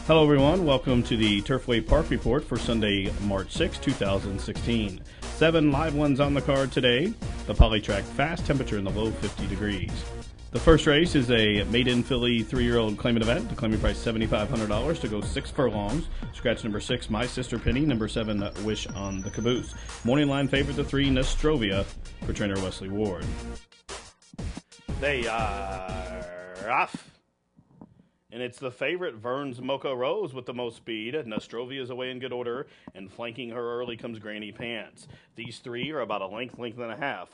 Hello everyone, welcome to the Turfway Park Report for Sunday, March 6, 2016. 7 live ones on the card today. The Polytrack Fast, temperature in the low 50 degrees. The first race is a maiden filly 3-year-old claimant event. The claiming price $7,500 to go 6 furlongs. Scratch number 6, My Sister Penny. Number 7, Wish on the Caboose. Morning line favorite, the 3, Nostrovia, for trainer Wesley Ward. They are off. And it's the favorite, Vern's Mocha Rose, with the most speed. Nostrovia is away in good order, and flanking her early comes Granny Pants. These three are about a length and a half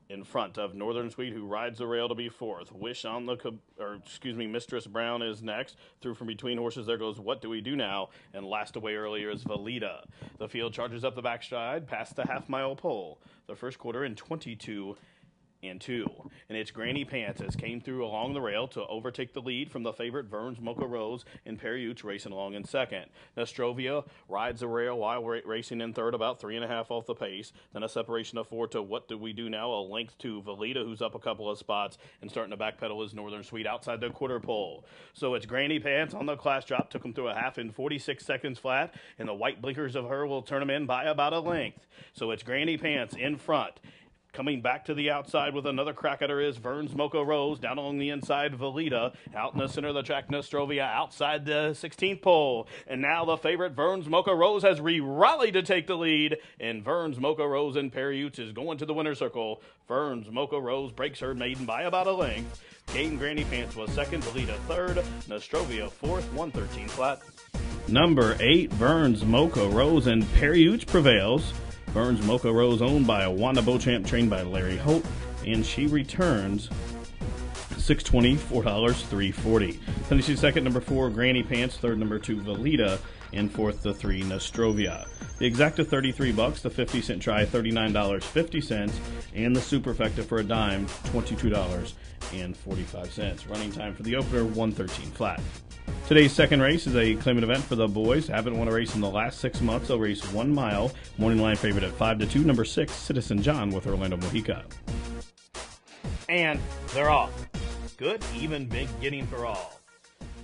in front of Northern Sweet, who rides the rail to be fourth. Mistress Brown is next. Through from between horses, there goes What Do We Do Now? And last away earlier is Valida. The field charges up the backstride, past the half-mile pole. The first quarter in 22 and 2, and it's Granny Pants as came through along the rail to overtake the lead from the favorite Vern's Mocha Rose, and Perriuch racing along in second. Nostrovia rides the rail while racing in third, about 3.5 off the pace. Then a separation of 4 to What Do We Do Now, a length to Valida, who's up a couple of spots, and starting to backpedal is Northern Sweet outside the quarter pole. So it's Granny Pants on the class drop, took him through a half in 46 seconds flat, and the white blinkers of her will turn him in by about a length. So it's Granny Pants in front. Coming back to the outside with another crack at her is Vern's Mocha Rose. Down along the inside, Valida. Out in the center of the track, Nostrovia outside the 16th pole. And now the favorite, Vern's Mocha Rose, has rallied to take the lead. And Vern's Mocha Rose and Perriuch is going to the winner's circle. Vern's Mocha Rose breaks her maiden by about a length. Gaten Granny Pants was second, Valida third, Nostrovia fourth, 113 flat. Number 8, Vern's Mocha Rose and Perriuch prevails. Vern's Mocha Rose, owned by a Wanda Beauchamp, trained by Larry Holt, and she returns $6.20, $4, $3.40. Finishing second, number 4, Granny Pants. Third, number 2, Valida. And fourth, the 3, Nostrovia. The exacta $33, the 50-cent try $39.50, and the superfecta for a dime $22.45. Running time for the opener 113 flat. Today's second race is a claimant event for the boys. Haven't won a race in the last 6 months. They'll race 1 mile. Morning line favorite at 5-2. Number 6, Citizen John with Orlando Mojica. And they're off. Good, even, big getting for all.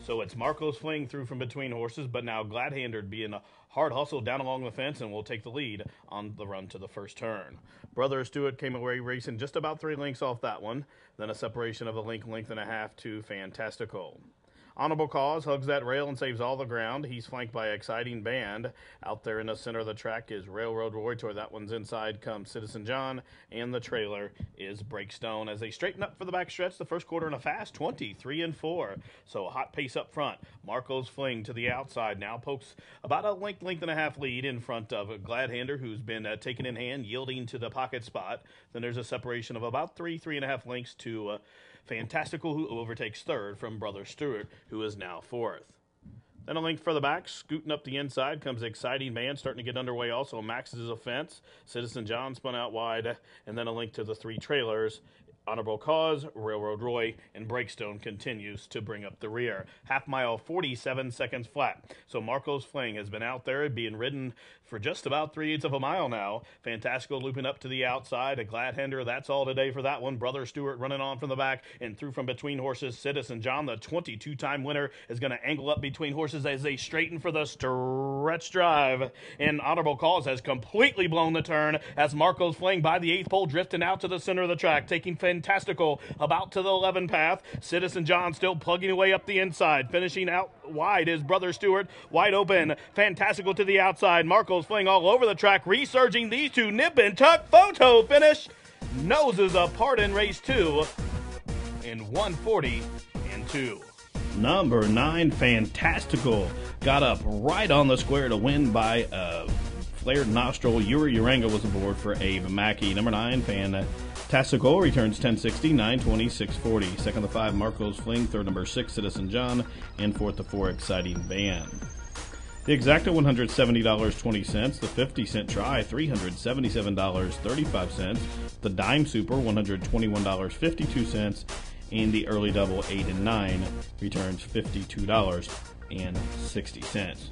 So it's Marcos fleeing through from between horses, but now Gladhander being a hard hustle down along the fence and will take the lead on the run to the first turn. Brother Stewart came away racing just about 3 lengths off that one. Then a separation of a length and a half to Fantastical. Honorable Cause hugs that rail and saves all the ground. He's flanked by Exciting Band. Out there in the center of the track is Railroad Roy. Toward that one's inside comes Citizen John, and the trailer is Breakstone. As they straighten up for the backstretch, the first quarter in a fast 23 and 4. So a hot pace up front. Marco's fling to the outside now pokes about a length and a half lead in front of Gladhander, who's been taken in hand, yielding to the pocket spot. Then there's a separation of about 3.5 lengths to Fantastical, who overtakes third from Brother Stewart, who is now fourth. Then a length further back, scooting up the inside, comes Exciting Man, starting to get underway also. Maxes a fence. Citizen John spun out wide, and then a link to the 3 trailers. Honorable Cause, Railroad Roy, and Breakstone continues to bring up the rear. Half mile, 47 seconds flat. So Marco's Fling has been out there being ridden for just about 3/8 of a mile now. Fantastical looping up to the outside. A Gladhander, that's all today for that one. Brother Stewart running on from the back and through from between horses. Citizen John, the 22-time winner, is going to angle up between horses as they straighten for the stretch drive. And Honorable Cause has completely blown the turn as Marco's Fling by the 8th pole, drifting out to the center of the track, taking Fantastical about to the 11 path. Citizen John still plugging away up the inside. Finishing out wide is Brother Stewart, wide open. Fantastical to the outside. Marco's Fling all over the track, resurging. These two nip and tuck photo finish. Noses apart in race 2 in 140 and 2. Number 9, Fantastical, got up right on the square to win by flared nostril. Yuri Uranga was aboard for Abe Mackey. Number 9, Fantastical returns 1060, 920, 640. Second to 5, Marco's Fling. Third, number 6, Citizen John. And fourth to 4, Exciting Band. The exacta $170.20. The 50-cent try $377.35. The dime super $121.52. And the early double 8 and 9 returns $52.60.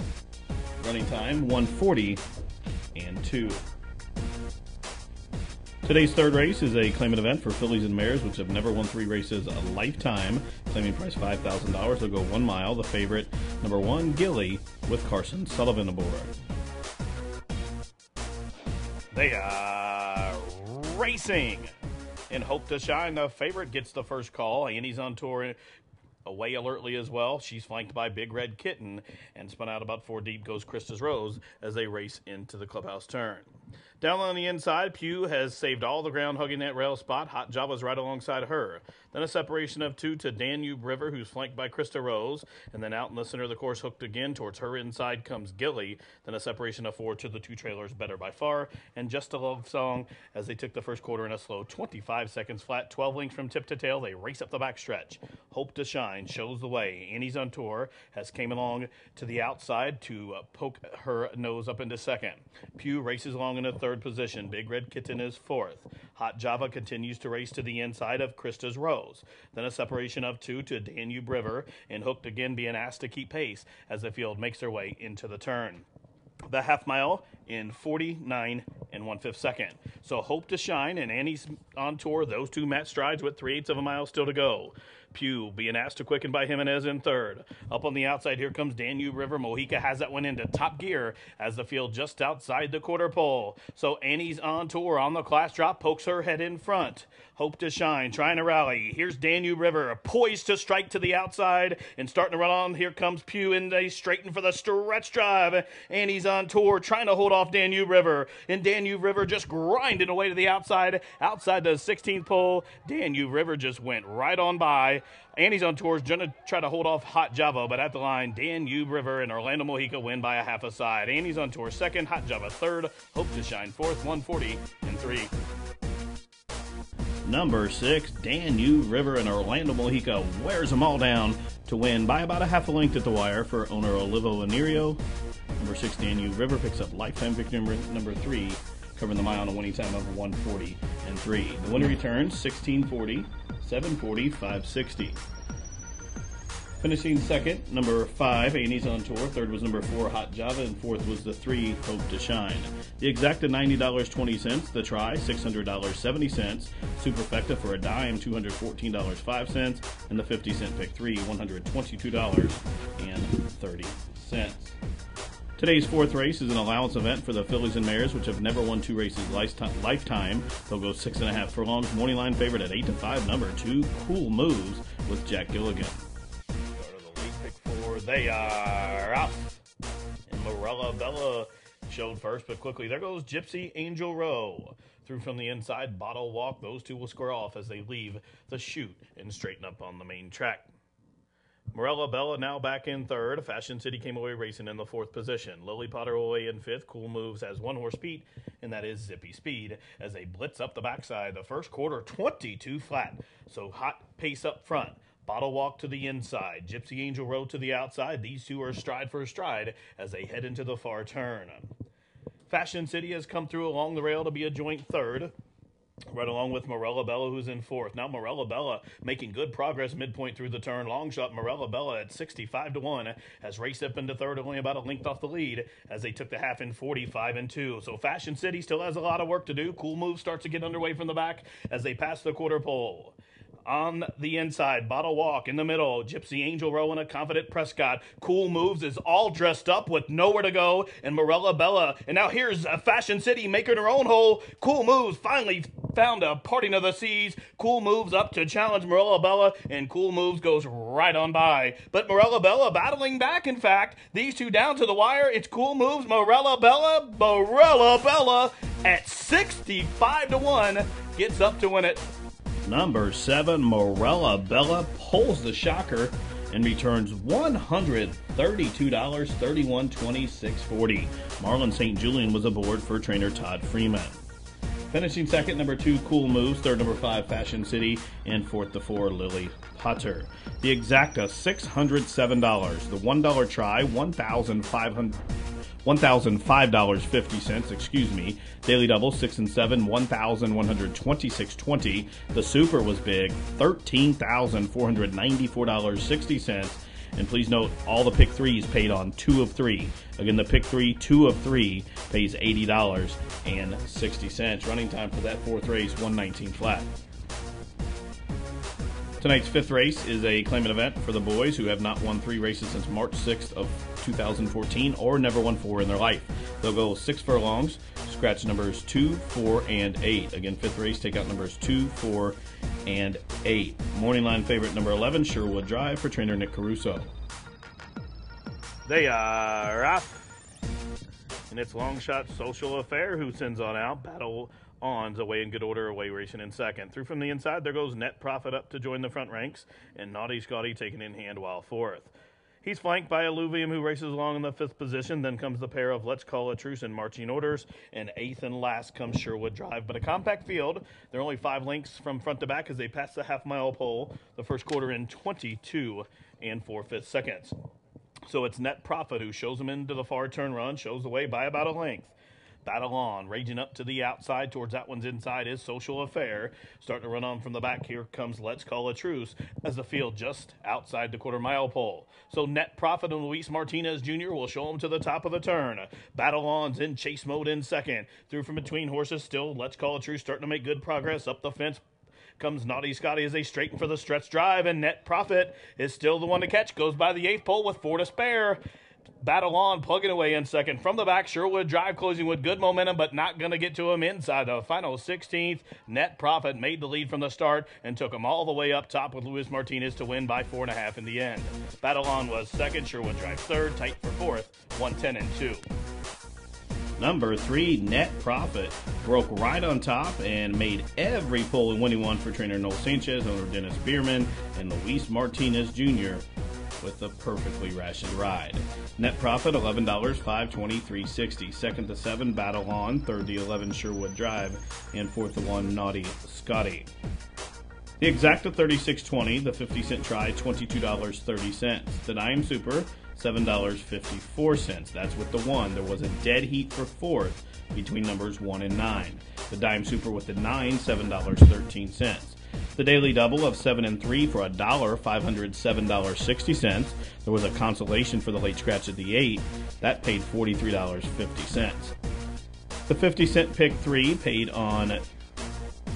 Running time 140 and 2. Today's third race is a claimant event for fillies and mares which have never won 3 races a lifetime. Claiming price $5,000. They'll go 1 mile. The favorite, number 1, Gilly, with Carson Sullivan aboard. They are racing. In Hope to Shine, the favorite gets the first call. Annie's on tour away alertly as well. She's flanked by Big Red Kitten, and spun out about 4 deep goes Krista's Rose as they race into the clubhouse turn. Down on the inside, Pew has saved all the ground hugging that rail spot. Hot Java's right alongside her. Then a separation of 2 to Danube River, who's flanked by Krista Rose. And then out in the center of the course, hooked again. Towards her inside comes Gilly. Then a separation of 4 to the 2 trailers, Better by Far. And Just a Love Song as they took the first quarter in a slow 25 seconds flat. 12 lengths from tip to tail. They race up the back stretch. Hope to Shine shows the way. Annie's on tour has came along to the outside to poke her nose up into second. Pew races along in a third position. Big Red Kitten is 4th. Hot Java continues to race to the inside of Krista's Rose. Then a separation of 2 to Danube River, and Hooked again being asked to keep pace as the field makes their way into the turn. The half mile in 49 1/5 second. So Hope to Shine and Annie's on tour. Those 2 match strides with 3/8 of a mile still to go. Pew being asked to quicken by Jimenez in third. Up on the outside, here comes Danube River. Mojica has that one into top gear as the field just outside the quarter pole. So Annie's on tour on the class drop, pokes her head in front. Hope to Shine, trying to rally. Here's Danube River, poised to strike to the outside and starting to run on. Here comes Pew, and they straighten for the stretch drive. Annie's on tour, trying to hold off Danube River. And Danube River just grinding away to the outside the 16th pole. Danube River just went right on by. Annie's on tour is going to try to hold off Hot Java, but at the line, Danube River and Orlando Mojica win by a half a side. Annie's on tour 2nd, Hot Java 3rd, Hope to Shine 4th, 140 3. Number 6, Danube River and Orlando Mojica wears them all down to win by about a half a length at the wire for owner Olivo Anirio. Number 6, Danube River picks up lifetime victory number 3, covering the mile on a winning time of 140 3. The winner returns 1640, 740, 560. Finishing second, number 5, Annie's on tour. 3rd was number 4, Hot Java, and 4th was the 3, Hope to Shine. The exacta $90.20. The try $600.70. Superfecta for a dime $214.05, and the 50-cent pick 3 $122.30. Today's 4th race is an allowance event for the fillies and mares, which have never won 2 races lifetime. They'll go 6.5 furlongs. Morning line favorite at 8 to 5. Number 2, Cool Moves with Jack Gilligan. They are off. And Morella Bella showed first, but quickly there goes Gypsy Angel Row. Through from the inside, Bottle Walk. Those 2 will square off as they leave the chute and straighten up on the main track. Morella Bella now back in 3rd. Fashion City came away racing in the 4th position. Lily Potter away in 5th. Cool Moves has 1 horse beat, and that is Zippy Speed as they blitz up the backside. The first quarter, 22 flat. So hot pace up front. Bottle Walk to the inside. Gypsy Angel Row to the outside. These 2 are stride for stride as they head into the far turn. Fashion City has come through along the rail to be a joint 3rd. Right along with Morella Bella, who's in 4th. Now Morella Bella making good progress midpoint through the turn. Long shot Morella Bella at 65 to 1 has raced up into 3rd, only about a length off the lead as they took the half in 45 2. So Fashion City still has a lot of work to do. Cool Move starts to get underway from the back as they pass the quarter pole. On the inside, Bottle Walk in the middle. Gypsy Angel Row and a confident Prescott. Cool Moves is all dressed up with nowhere to go. And Morella Bella. And now here's Fashion City making her own hole. Cool Moves finally found a parting of the seas. Cool Moves up to challenge Morella Bella. And Cool Moves goes right on by. But Morella Bella battling back, in fact. These 2 down to the wire. It's Cool Moves, Morella Bella. Morella Bella at 65 to 1 gets up to win it. Number 7, Morella Bella pulls the shocker and returns $132, 31.26.40. Marlon St. Julian was aboard for trainer Todd Freeman. Finishing second, number 2, Cool Moves. 3rd, number 5, Fashion City. And 4th, the 4, Lily Potter. The exacta, $607. The $1 try, $1,005.50, Daily double, 6 and 7, $1,126.20. The super was big, $13,494.60. And please note, all the pick threes paid on 2 of 3. Again, the pick 3, 2 of 3 pays $80.60. Running time for that fourth race, 119 flat. Tonight's fifth race is a claimant event for the boys who have not won 3 races since March 6th of 2014 or never won 4 in their life. They'll go 6 furlongs, scratch numbers 2, 4, and 8. Again, fifth race, take out numbers 2, 4, and 8. Morning line favorite number 11, Sherwood Drive, for trainer Nick Caruso. They are off. And it's Long Shot Social Affair who sends on out. Battle On's away in good order, away racing in second. Through from the inside, there goes Net Profit up to join the front ranks, and Naughty Scotty taken in hand while fourth. He's flanked by Alluvium, who races along in the 5th position. Then comes the pair of Let's Call a Truce in marching orders, and 8th and last comes Sherwood Drive. But a compact field. They're only 5 lengths from front to back as they pass the half-mile pole. The first quarter in 22 and 4/5 seconds. So it's Net Profit who shows them into the far turn run, shows the way by about a length. Battle On, raging up to the outside towards that one's inside is Social Affair. Starting to run on from the back, here comes Let's Call a Truce as the field just outside the quarter-mile pole. So Net Profit and Luis Martinez Jr. will show them to the top of the turn. Battle On's in chase mode in second. Through from between horses still, Let's Call a Truce starting to make good progress up the fence. Comes Naughty Scotty as they straighten for the stretch drive, and Net Profit is still the one to catch. Goes by the 8th pole with 4 to spare. Battle On plugging away in second. From the back, Sherwood Drive closing with good momentum, but not going to get to him inside the final 16th. Net Profit made the lead from the start and took him all the way up top with Luis Martinez to win by 4.5 in the end. Battle On was second, Sherwood Drive third, tight for fourth, 110 and 2. Number 3, Net Profit, broke right on top and made every pole in winning one for trainer Noel Sanchez, owner Dennis Bierman, and Luis Martinez Jr. with a perfectly rationed ride. Net Profit, $11, $5.20, $3.60. Second to 7, Battle On. Third to 11, Sherwood Drive. And fourth to 1, Naughty Scotty. The Exacta, $36.20. The 50-cent try, $22.30. The Dime Super, $7.54. That's with the 1. There was a dead heat for fourth between numbers 1 and 9. The Dime Super with the 9, $7.13. The Daily Double of 7 and 3 for $1, $507.60. There was a consolation for the late scratch at the 8. That paid $43.50. The 50-cent pick 3 paid on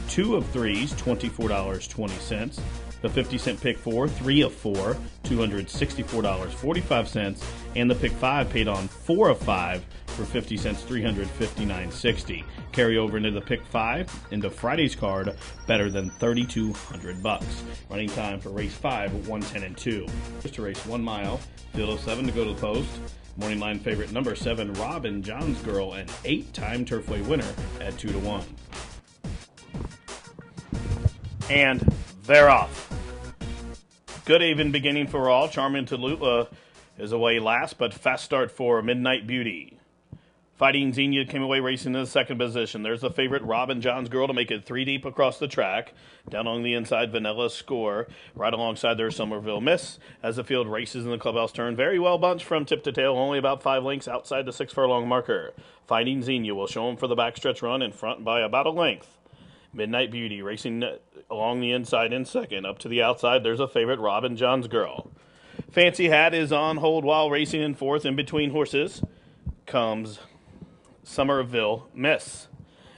2 of 3s, $24.20. The 50-cent pick 4, 3 of 4, $264.45. And the pick 5 paid on 4 of 5 for 50 cents, $359.60. Carry over into the pick 5 into Friday's card, better than $3,200. Running time for race 5, 110 and 2. Just to race 1 mile, field of 7 to go to the post. Morning line favorite number 7, Robin John's Girl, an 8-time Turfway winner at 2 to 1. And they're off. Good even beginning for all. Charming Tallulah is away last, but fast start for Midnight Beauty. Fighting Xenia came away racing in the second position. There's the favorite, Robin John's Girl, to make it 3 deep across the track. Down along the inside, Vanilla Score. Right alongside there, Somerville Miss. As the field races in the clubhouse turn, very well bunched from tip to tail, only about 5 lengths outside the 6 furlong marker. Fighting Xenia will show him for the backstretch run in front by about a length. Midnight Beauty racing along the inside in second. Up to the outside, there's a favorite, Robin John's Girl. Fancy Hat is on hold while racing in fourth. In between horses comes Somerville Miss.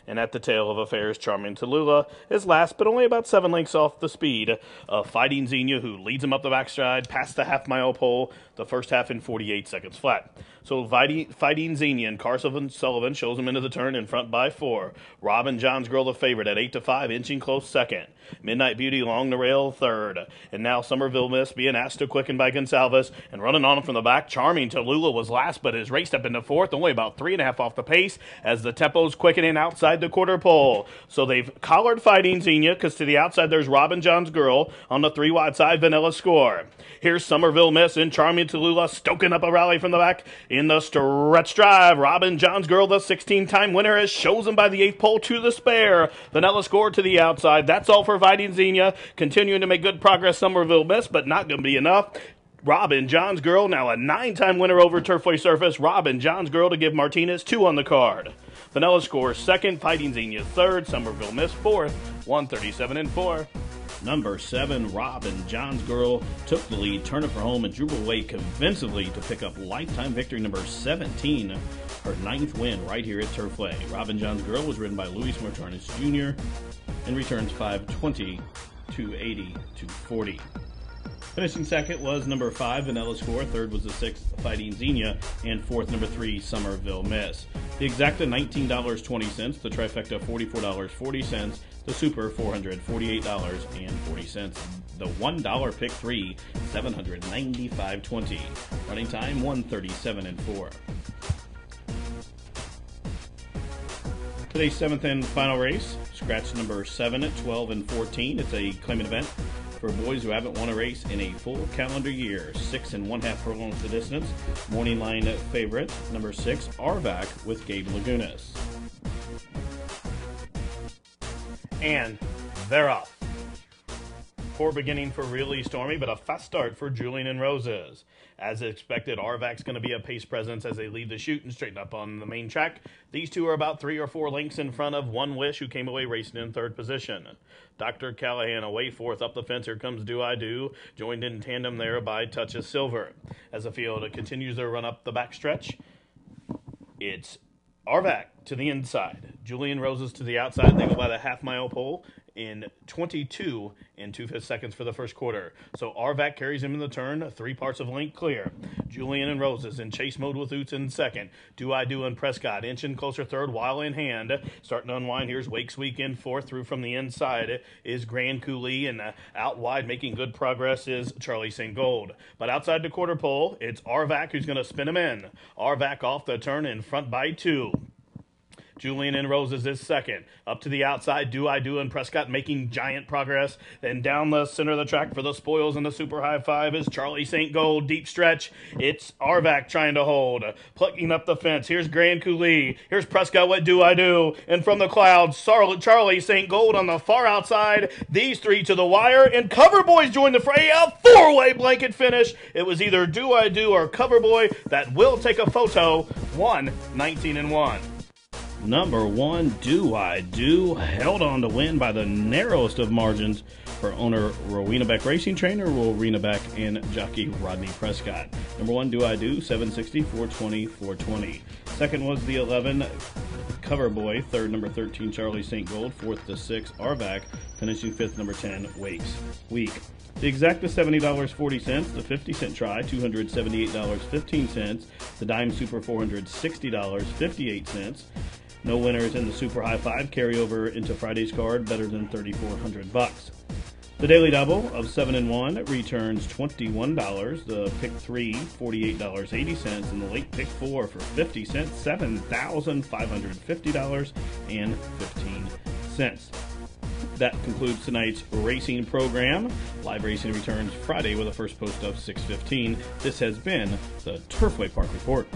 And at the tail of affairs, Charming Tallulah is last, but only about 7 lengths off the speed of Fighting Xenia, who leads him up the backstride, past the half-mile pole, the first half in 48 seconds flat. So Fighting Xenia and Carson Sullivan shows him into the turn in front by 4. Robin John's Girl, the favorite, at 8 to 5, inching close second. Midnight Beauty along the rail third. And now Somerville Miss being asked to quicken by Gonsalves, and running on him from the back. Charming Tallulah was last, but is raced up into fourth, only about 3.5 off the pace as the tempo's quickening outside the quarter pole. So they've collared Fighting Xenia, because to the outside there's Robin John's Girl. On the 3 wide side, Vanilla Score. Here's Somerville Miss and Charming Tallulah stoking up a rally from the back. In the stretch drive, Robin John's Girl, the 16-time winner, has shows him by the 8th pole to the spare. Vanilla Score to the outside. That's all for Fighting Xenia. Continuing to make good progress, Somerville Miss, but not going to be enough. Robin John's Girl, now a 9-time winner over Turfway surface. Robin John's Girl to give Martinez 2 on the card. Vanilla Score second, Fighting Xenia third, Somerville Miss fourth, 137 and 4. Number 7, Robin John's Girl took the lead, turned it for home, and drew away convincingly to pick up lifetime victory number 17, her 9th win right here at Turfway. Robin John's Girl was ridden by Luis Martinez Jr. and returns 520, 280, 240. Finishing second was number 5, Vanilla Score. Third was the 6th, Fighting Xenia. And fourth, number 3, Somerville Miss. The exacta, $19.20. The trifecta, $44.40. The super, $448.40. The $1 pick 3, $795.20. Running time, 1:37.4. Today's 7th and final race, scratch number 7, 12, and 14. It's a claimant event for boys who haven't won a race in a full calendar year. 6 1/2 furlongs the distance. Morning line favorite, number 6, Arvac with Gabe Lagunas. And they're off. Poor beginning for Really Stormy, but a fast start for Julian and Roses. As expected, Arvac's going to be a pace presence as they lead the chute and straighten up on the main track. These two are about 3 or 4 lengths in front of One Wish, who came away racing in 3rd position. Dr. Callahan away 4th up the fence. Here comes Do I Do, joined in tandem there by Touch of Silver. As the field continues their run up the backstretch, it's Arvac to the inside, Julian Roses to the outside. They go by the half-mile pole in 22 2/5 seconds for the first quarter. So Arvac carries him in the turn, 3 parts of length clear. Julian and Roses in chase mode with Oots in second. Do I Do and Prescott inching closer third, while in hand. Starting to unwind, here's Wakes Week in 4th. Through from the inside is Grand Coulee, and out wide making good progress is Charlie St. Gold. But outside the quarter pole, it's Arvac who's going to spin him in. Arvac off the turn in front by 2. Julian and Roses is second. Up to the outside, Do I Do and Prescott making giant progress. Then down the center of the track for the spoils and the super high 5 is Charlie St. Gold. Deep stretch. It's Arvac trying to hold. Plucking up the fence. Here's Grand Coulee. Here's Prescott with Do I Do. And from the clouds, Charlie St. Gold on the far outside. These 3 to the wire. And Cover Boys join the fray. A 4-way blanket finish. It was either Do I Do or Cover Boy. That will take a photo. 19-1. Number 1, Do I Do, held on to win by the narrowest of margins for owner Rowena Beck Racing Trainer, Rowena Beck, and jockey Rodney Prescott. Number 1, Do I Do, 760, 420, 420. Second was the 11, Cover Boy. Third, number 13, Charlie St. Gold. Fourth, the 6, Arvac. Finishing 5th, number 10, Wakes Week. The exacta, $70.40. The 50-cent try, $278.15. The dime super, $460.58. No winners in the super high 5. Carry over into Friday's card, better than $3,400. The daily double of 7 and 1 returns $21. The pick 3, $48.80, and the late pick 4 for 50 cents, $7,550.15. That concludes tonight's racing program. Live racing returns Friday with a first post of 6:15. This has been the Turfway Park Report.